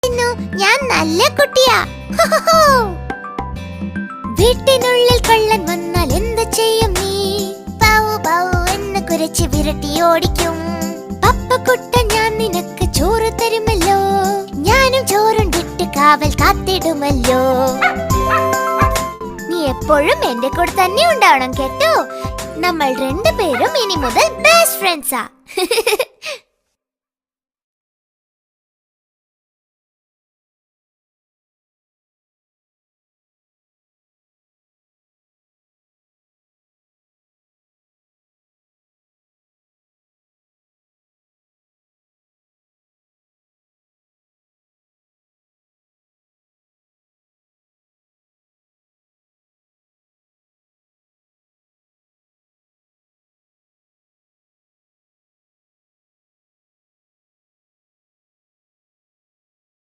പറയുന്നു, ഞാൻ നല്ല കുട്ടിയാ. വീട്ടിനുള്ളിൽ കള്ളൻ വന്നാൽ എന്ത് ചെയ്യും നീ? ബൗ ബൗ എന്ന് കുരച്ച് വിരട്ടി ഓടിക്കും. പപ്പക്കുട്ട, ഞാൻ നിനക്ക് ചോറ് തരുമല്ലോ, ഞാനും ചോറുണ്ടിട്ട് കാവൽ കാത്തിടുമല്ലോ. നീ എപ്പോഴും എന്റെ കൂടെ തന്നെ ഉണ്ടാവണം കേട്ടോ. നമ്മൾ രണ്ടുപേരും ഇനി മുതൽ ബെസ്റ്റ് ഫ്രണ്ട്സാ.